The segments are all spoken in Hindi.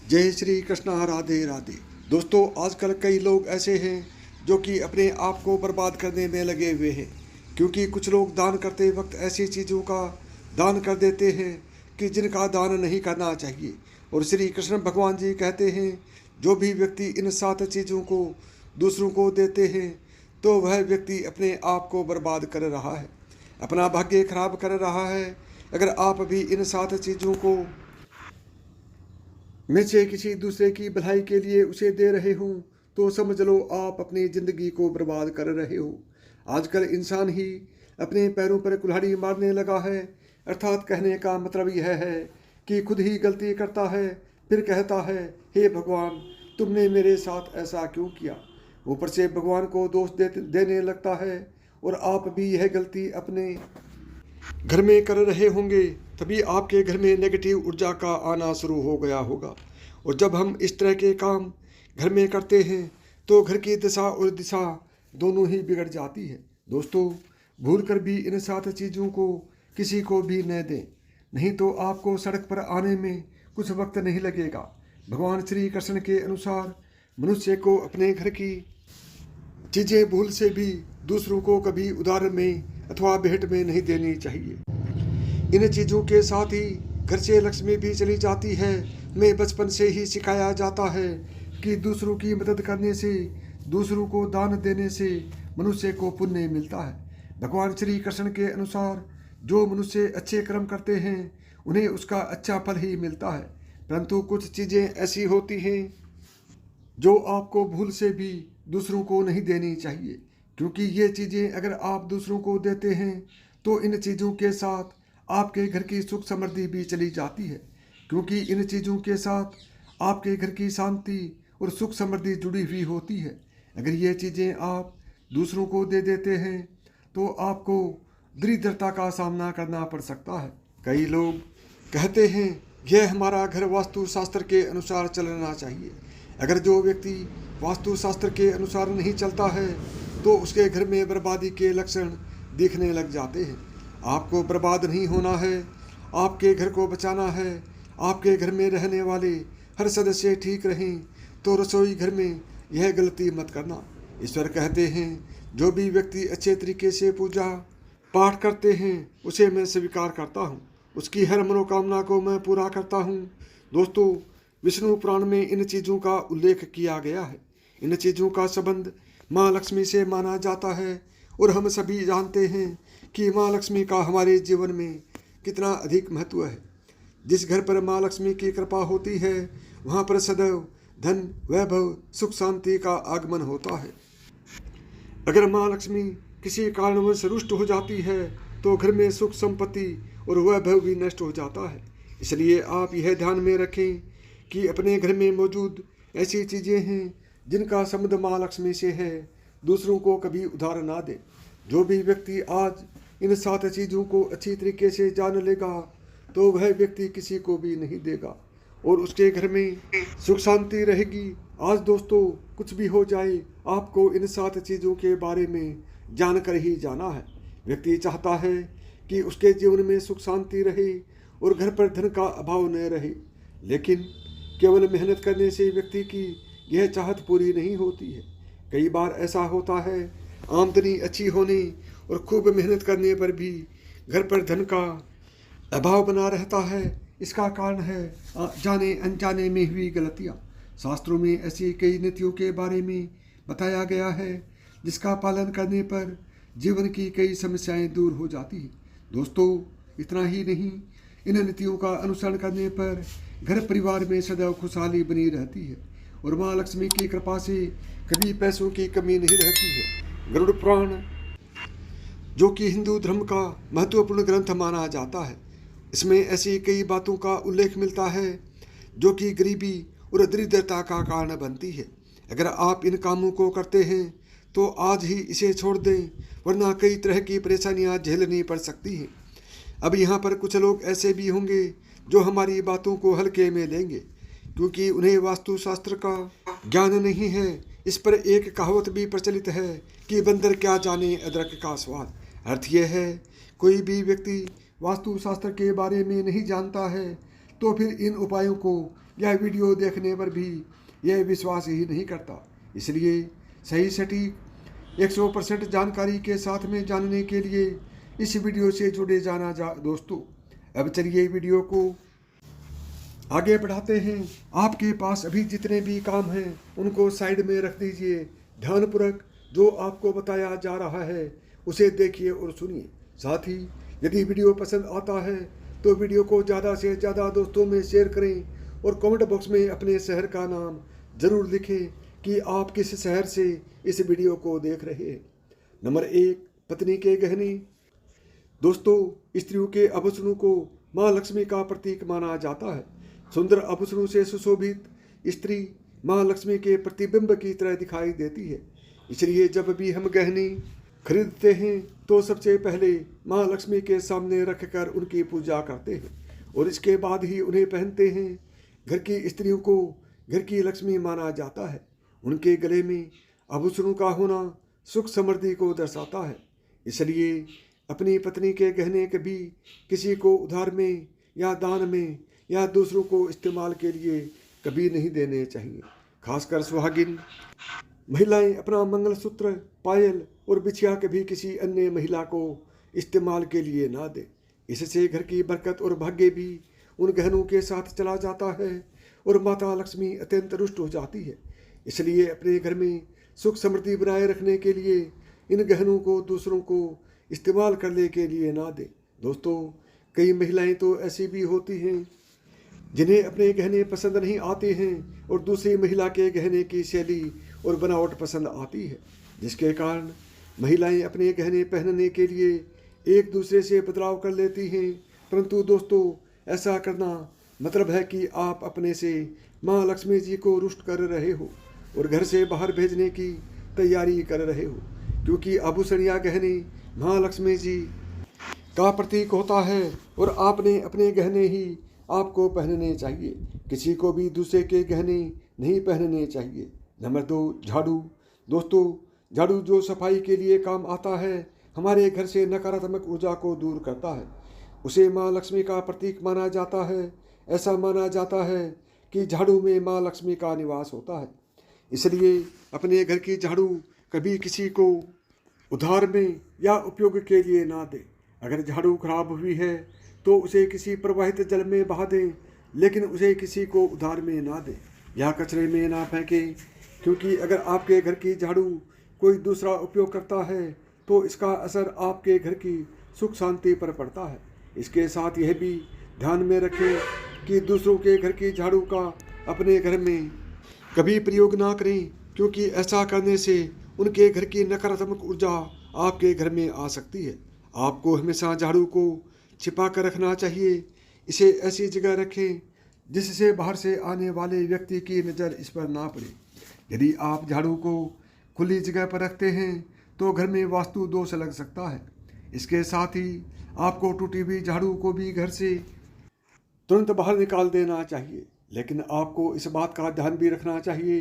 जय श्री कृष्णा, राधे राधे। दोस्तों, आजकल कई लोग ऐसे हैं जो कि अपने आप को बर्बाद करने में लगे हुए हैं, क्योंकि कुछ लोग दान करते वक्त ऐसी चीज़ों का दान कर देते हैं कि जिनका दान नहीं करना चाहिए। और श्री कृष्ण भगवान जी कहते हैं, जो भी व्यक्ति इन 7 चीज़ों को दूसरों को देते हैं तो वह व्यक्ति अपने आप को बर्बाद कर रहा है, अपना भाग्य खराब कर रहा है। अगर आप भी इन 7 चीज़ों को में से किसी दूसरे की भलाई के लिए उसे दे रहे हो तो समझ लो आप अपनी ज़िंदगी को बर्बाद कर रहे हो। आजकल इंसान ही अपने पैरों पर कुल्हाड़ी मारने लगा है, अर्थात कहने का मतलब यह है कि खुद ही गलती करता है, फिर कहता है, हे भगवान, तुमने मेरे साथ ऐसा क्यों किया। ऊपर से भगवान को दोष देने लगता है। और आप भी यह गलती अपने घर में कर रहे होंगे, तभी आपके घर में नेगेटिव ऊर्जा का आना शुरू हो गया होगा। और जब हम इस तरह के काम घर में करते हैं तो घर की दशा और दिशा दोनों ही बिगड़ जाती है। दोस्तों, भूल कर भी इन 7 चीज़ों को किसी को भी न दें, नहीं तो आपको सड़क पर आने में कुछ वक्त नहीं लगेगा। भगवान श्री कृष्ण के अनुसार मनुष्य को अपने घर की चीज़ें भूल से भी दूसरों को कभी उधार में अथवा भेंट में नहीं देनी चाहिए। इन चीज़ों के साथ ही घर से लक्ष्मी भी चली जाती है। हमें बचपन से ही सिखाया जाता है कि दूसरों की मदद करने से, दूसरों को दान देने से मनुष्य को पुण्य मिलता है। भगवान श्री कृष्ण के अनुसार जो मनुष्य अच्छे कर्म करते हैं उन्हें उसका अच्छा फल ही मिलता है, परंतु कुछ चीज़ें ऐसी होती हैं जो आपको भूल से भी दूसरों को नहीं देनी चाहिए, क्योंकि ये चीज़ें अगर आप दूसरों को देते हैं तो इन चीज़ों के साथ आपके घर की सुख समृद्धि भी चली जाती है, क्योंकि इन चीज़ों के साथ आपके घर की शांति और सुख समृद्धि जुड़ी हुई होती है। अगर ये चीज़ें आप दूसरों को दे देते हैं तो आपको दरिद्रता का सामना करना पड़ सकता है। कई लोग कहते हैं, यह हमारा घर वास्तु शास्त्र के अनुसार चलना चाहिए। अगर जो व्यक्ति वास्तु शास्त्र के अनुसार नहीं चलता है तो उसके घर में बर्बादी के लक्षण दिखने लग जाते हैं। आपको बर्बाद नहीं होना है, आपके घर को बचाना है। आपके घर में रहने वाले हर सदस्य ठीक रहें तो रसोई घर में यह गलती मत करना। ईश्वर कहते हैं, जो भी व्यक्ति अच्छे तरीके से पूजा पाठ करते हैं उसे मैं स्वीकार करता हूँ, उसकी हर मनोकामना को मैं पूरा करता हूँ। दोस्तों, विष्णु पुराण में इन चीज़ों का उल्लेख किया गया है। इन चीज़ों का संबंध माँ लक्ष्मी से माना जाता है और हम सभी जानते हैं कि माँ लक्ष्मी का हमारे जीवन में कितना अधिक महत्व है। जिस घर पर माँ लक्ष्मी की कृपा होती है वहाँ पर सदैव धन, वैभव, सुख शांति का आगमन होता है। अगर माँ लक्ष्मी किसी कारणवश रुष्ट हो जाती है तो घर में सुख संपत्ति और वैभव भी नष्ट हो जाता है। इसलिए आप यह ध्यान में रखें कि अपने घर में मौजूद ऐसी चीज़ें हैं जिनका संबंध माँ लक्ष्मी से है, दूसरों को कभी उधार ना दें। जो भी व्यक्ति आज इन 7 चीज़ों को अच्छी तरीके से जान लेगा तो वह व्यक्ति किसी को भी नहीं देगा और उसके घर में सुख शांति रहेगी। आज दोस्तों, कुछ भी हो जाए, आपको इन 7 चीज़ों के बारे में जानकर ही जाना है। व्यक्ति चाहता है कि उसके जीवन में सुख शांति रहे और घर पर धन का अभाव न रहे, लेकिन केवल मेहनत करने से व्यक्ति की यह चाहत पूरी नहीं होती है। कई बार ऐसा होता है, आमदनी अच्छी होने और खूब मेहनत करने पर भी घर पर धन का अभाव बना रहता है। इसका कारण है जाने अनजाने में हुई गलतियाँ। शास्त्रों में ऐसी कई नीतियों के बारे में बताया गया है जिसका पालन करने पर जीवन की कई समस्याएं दूर हो जाती हैं। दोस्तों, इतना ही नहीं, इन नीतियों का अनुसरण करने पर घर परिवार में सदैव खुशहाली बनी रहती है और माँ लक्ष्मी की कृपा से कभी पैसों की कमी नहीं रहती है। गरुड़ पुराण, जो कि हिंदू धर्म का महत्वपूर्ण ग्रंथ माना जाता है, इसमें ऐसी कई बातों का उल्लेख मिलता है जो कि गरीबी और दरिद्रता का कारण बनती है। अगर आप इन कामों को करते हैं तो आज ही इसे छोड़ दें, वरना कई तरह की परेशानियां झेलनी पड़ सकती हैं। अब यहाँ पर कुछ लोग ऐसे भी होंगे जो हमारी बातों को हल्के में लेंगे, क्योंकि उन्हें वास्तुशास्त्र का ज्ञान नहीं है। इस पर एक कहावत भी प्रचलित है कि बंदर क्या जाने अदरक का स्वाद। अर्थ यह है, कोई भी व्यक्ति वास्तुशास्त्र के बारे में नहीं जानता है, तो फिर इन उपायों को यह वीडियो देखने पर भी यह विश्वास ही नहीं करता। इसलिए सही सटीक 100% जानकारी के साथ में जानने के लिए इस वीडियो से जुड़े जाना दोस्तों। अब चलिए वीडियो को आगे बढ़ाते हैं। आपके पास अभी जितने भी काम हैं उनको साइड में रख दीजिए। ध्यानपूर्वक जो आपको बताया जा रहा है उसे देखिए और सुनिए। साथ ही यदि वीडियो पसंद आता है तो वीडियो को ज़्यादा से ज़्यादा दोस्तों में शेयर करें और कमेंट बॉक्स में अपने शहर का नाम ज़रूर लिखें कि आप किस शहर से इस वीडियो को देख रहे हैं। नंबर 1, पत्नी के गहने। दोस्तों, स्त्रियों के आभूषणों को माँ लक्ष्मी का प्रतीक माना जाता है। सुंदर आभूषणों से सुशोभित स्त्री माँ लक्ष्मी के प्रतिबिंब की तरह दिखाई देती है। इसलिए जब भी हम गहने खरीदते हैं तो सबसे पहले माँ लक्ष्मी के सामने रखकर उनकी पूजा करते हैं और इसके बाद ही उन्हें पहनते हैं। घर की स्त्रियों को घर की लक्ष्मी माना जाता है। उनके गले में आभूषणों का होना सुख समृद्धि को दर्शाता है। इसलिए अपनी पत्नी के गहने कभी किसी को उधार में या दान में या दूसरों को इस्तेमाल के लिए कभी नहीं देने चाहिए। खासकर सुहागिन महिलाएं अपना मंगलसूत्र, पायल और बिछिया कभी किसी अन्य महिला को इस्तेमाल के लिए ना दें। इससे घर की बरकत और भाग्य भी उन गहनों के साथ चला जाता है और माता लक्ष्मी अत्यंत रुष्ट हो जाती है। इसलिए अपने घर में सुख समृद्धि बनाए रखने के लिए इन गहनों को दूसरों को इस्तेमाल करने के लिए ना दें। दोस्तों, कई महिलाएं तो ऐसी भी होती हैं जिन्हें अपने गहने पसंद नहीं आते हैं और दूसरी महिला के गहने की शैली और बनावट पसंद आती है, जिसके कारण महिलाएं अपने गहने पहनने के लिए एक दूसरे से बदलाव कर लेती हैं। परंतु दोस्तों, ऐसा करना मतलब है कि आप अपने से माँ लक्ष्मी जी को रुष्ट कर रहे हो और घर से बाहर भेजने की तैयारी कर रहे हो, क्योंकि आभूषण या गहने माँ लक्ष्मी जी का प्रतीक होता है और आपने अपने गहने ही आपको पहनने चाहिए। किसी को भी दूसरे के गहने नहीं पहनने चाहिए। नंबर 2, झाड़ू। दोस्तों, झाड़ू जो सफाई के लिए काम आता है, हमारे घर से नकारात्मक ऊर्जा को दूर करता है। उसे माँ लक्ष्मी का प्रतीक माना जाता है। ऐसा माना जाता है कि झाड़ू में माँ लक्ष्मी का निवास होता है। इसलिए अपने घर की झाड़ू कभी किसी को उधार में या उपयोग के लिए ना दें। अगर झाड़ू खराब हुई है तो उसे किसी प्रवाहित जल में बहा दें, लेकिन उसे किसी को उधार में ना दें या कचरे में ना फेंकें, क्योंकि अगर आपके घर की झाड़ू कोई दूसरा उपयोग करता है तो इसका असर आपके घर की सुख शांति पर पड़ता है। इसके साथ यह भी ध्यान में रखें कि दूसरों के घर की झाड़ू का अपने घर में कभी प्रयोग ना करें, क्योंकि ऐसा करने से उनके घर की नकारात्मक ऊर्जा आपके घर में आ सकती है। आपको हमेशा झाड़ू को छिपा कर रखना चाहिए। इसे ऐसी जगह रखें जिससे बाहर से आने वाले व्यक्ति की नज़र इस पर ना पड़े। यदि आप झाड़ू को खुली जगह पर रखते हैं तो घर में वास्तु दोष लग सकता है। इसके साथ ही आपको टूटी हुई झाड़ू को भी घर से तुरंत बाहर निकाल देना चाहिए। लेकिन आपको इस बात का ध्यान भी रखना चाहिए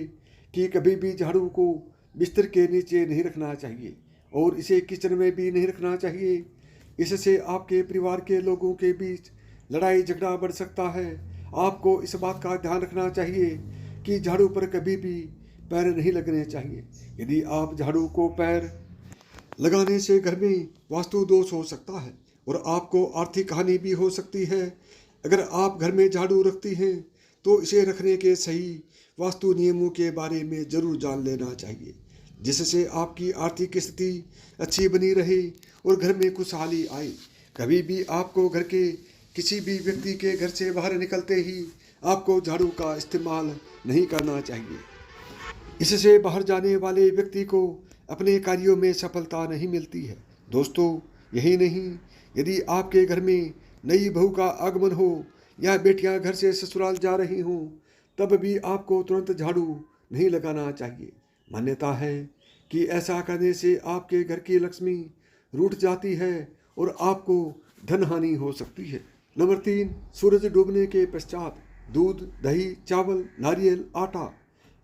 कि कभी भी झाड़ू को बिस्तर के नीचे नहीं रखना चाहिए और इसे किचन में भी नहीं रखना चाहिए। इससे आपके परिवार के लोगों के बीच लड़ाई झगड़ा बढ़ सकता है। आपको इस बात का ध्यान रखना चाहिए कि झाड़ू पर कभी भी पैर नहीं लगने चाहिए। यदि आप झाड़ू को पैर लगाने से घर में वास्तु दोष हो सकता है और आपको आर्थिक हानि भी हो सकती है। अगर आप घर में झाड़ू रखती हैं तो इसे रखने के सही वास्तु नियमों के बारे में ज़रूर जान लेना चाहिए, जिससे आपकी आर्थिक स्थिति अच्छी बनी रहे और घर में खुशहाली आए। कभी भी आपको घर के किसी भी व्यक्ति के घर से बाहर निकलते ही आपको झाड़ू का इस्तेमाल नहीं करना चाहिए। इससे बाहर जाने वाले व्यक्ति को अपने कार्यों में सफलता नहीं मिलती है। दोस्तों, यही नहीं, यदि आपके घर में नई बहू का आगमन हो या बेटियां घर से ससुराल जा रही हों, तब भी आपको तुरंत झाड़ू नहीं लगाना चाहिए। मान्यता है कि ऐसा करने से आपके घर की लक्ष्मी रूठ जाती है और आपको धन हानि हो सकती है। नंबर 3, सूरज डूबने के पश्चात दूध, दही, चावल, नारियल, आटा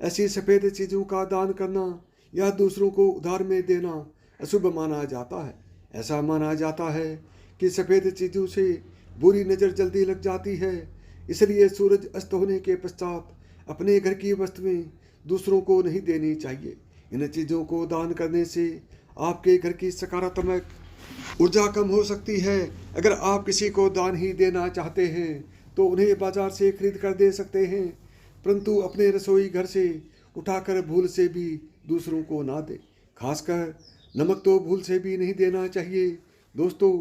ऐसी सफ़ेद चीज़ों का दान करना या दूसरों को उधार में देना अशुभ माना जाता है। ऐसा माना जाता है कि सफ़ेद चीज़ों से बुरी नज़र जल्दी लग जाती है। इसलिए सूरज अस्त होने के पश्चात अपने घर की वस्तुएं दूसरों को नहीं देनी चाहिए। इन चीज़ों को दान करने से आपके घर की सकारात्मक ऊर्जा कम हो सकती है। अगर आप किसी को दान ही देना चाहते हैं तो उन्हें बाजार से खरीद कर दे सकते हैं, परंतु अपने रसोई घर से उठाकर भूल से भी दूसरों को ना दें। खासकर नमक तो भूल से भी नहीं देना चाहिए। दोस्तों,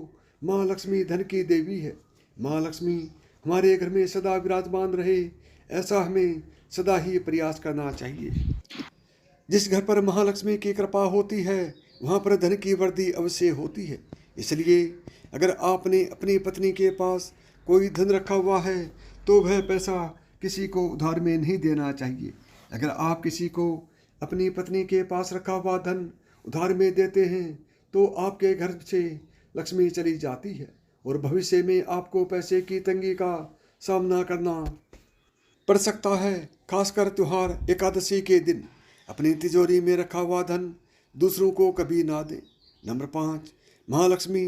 माँ लक्ष्मी धन की देवी है। माँ लक्ष्मी हमारे घर में सदा विराजमान रहे, ऐसा हमें सदा ही प्रयास करना चाहिए। जिस घर पर महालक्ष्मी की कृपा होती है वहाँ पर धन की वृद्धि अवश्य होती है। इसलिए अगर आपने अपनी पत्नी के पास कोई धन रखा हुआ है तो वह पैसा किसी को उधार में नहीं देना चाहिए। अगर आप किसी को अपनी पत्नी के पास रखा हुआ धन उधार में देते हैं तो आपके घर से लक्ष्मी चली जाती है और भविष्य में आपको पैसे की तंगी का सामना करना पड़ सकता है। खासकर त्योहार एकादशी के दिन अपनी तिजोरी में रखा हुआ धन दूसरों को कभी ना दें। नंबर 5, महालक्ष्मी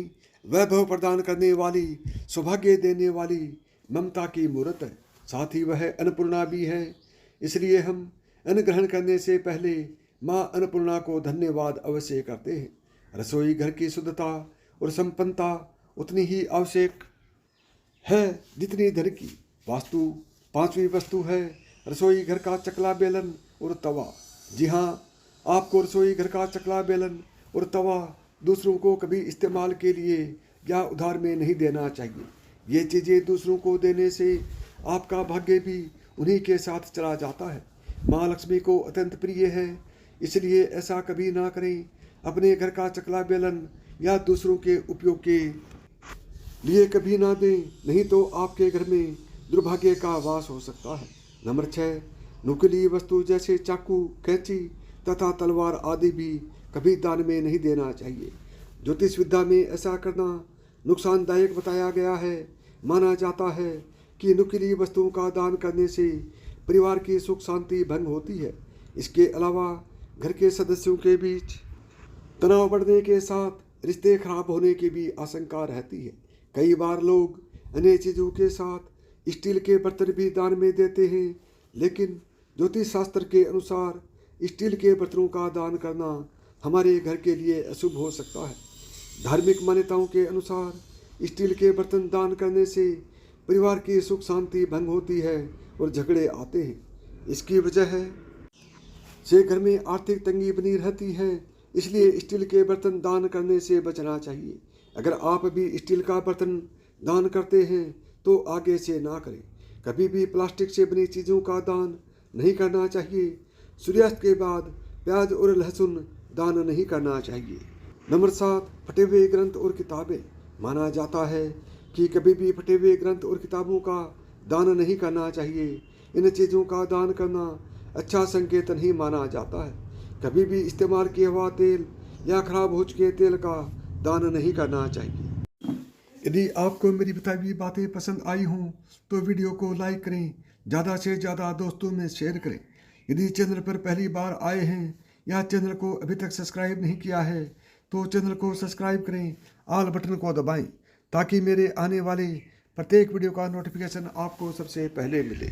वैभव प्रदान करने वाली, सौभाग्य देने वाली, ममता की मूर्त है। साथ ही वह अन्नपूर्णा भी है। इसलिए हम अन्न ग्रहण करने से पहले माँ अन्नपूर्णा को धन्यवाद अवश्य करते हैं। रसोई घर की शुद्धता और संपन्नता उतनी ही आवश्यक है जितनी धन की। वास्तु 5वीं वस्तु है रसोई घर का चकला बेलन और तवा। जी हाँ, आपको रसोई घर का चकला बेलन और तवा दूसरों को कभी इस्तेमाल के लिए या उधार में नहीं देना चाहिए। ये चीज़ें दूसरों को देने से आपका भाग्य भी उन्हीं के साथ चला जाता है। माँ लक्ष्मी को अत्यंत प्रिय है, इसलिए ऐसा कभी ना करें। अपने घर का चकला बेलन या दूसरों के उपयोग के लिए कभी ना दें, नहीं तो आपके घर में दुर्भाग्य का वास हो सकता है। नंबर 6, नुकीली वस्तु जैसे चाकू, कैंची तथा तलवार आदि भी कभी दान में नहीं देना चाहिए। ज्योतिष विद्या में ऐसा करना नुकसानदायक बताया गया है। माना जाता है कि नुकीली वस्तुओं का दान करने से परिवार की सुख शांति भंग होती है। इसके अलावा घर के सदस्यों के बीच तनाव बढ़ने के साथ रिश्ते खराब होने की भी आशंका रहती है। कई बार लोग अन्य चीज़ों के साथ स्टील के बर्तन भी दान में देते हैं, लेकिन ज्योतिष शास्त्र के अनुसार स्टील के बर्तनों का दान करना हमारे घर के लिए अशुभ हो सकता है। धार्मिक मान्यताओं के अनुसार स्टील के बर्तन दान करने से परिवार की सुख शांति भंग होती है और झगड़े आते हैं। इसकी वजह से घर में आर्थिक तंगी बनी रहती है। इसलिए स्टील के बर्तन दान करने से बचना चाहिए। अगर आप भी स्टील का बर्तन दान करते हैं तो आगे से ना करें। कभी भी प्लास्टिक से बनी चीज़ों का दान नहीं करना चाहिए। सूर्यास्त के बाद प्याज और लहसुन दान नहीं करना चाहिए। नंबर 7, फटे हुए ग्रंथ और किताबें। माना जाता है कि कभी भी फटे हुए ग्रंथ और किताबों का दान नहीं करना चाहिए। इन चीज़ों का दान करना अच्छा संकेत नहीं माना जाता है। कभी भी इस्तेमाल किया हुआ तेल या खराब हो चुके तेल का दान नहीं करना चाहिए। यदि आपको मेरी बताई हुई बातें पसंद आई हों तो वीडियो को लाइक करें, ज़्यादा से ज़्यादा दोस्तों में शेयर करें। यदि चैनल पर पहली बार आए हैं या चैनल को अभी तक सब्सक्राइब नहीं किया है तो चैनल को सब्सक्राइब करें, ऑल बटन को दबाएं ताकि मेरे आने वाले प्रत्येक वीडियो का नोटिफिकेशन आपको सबसे पहले मिले।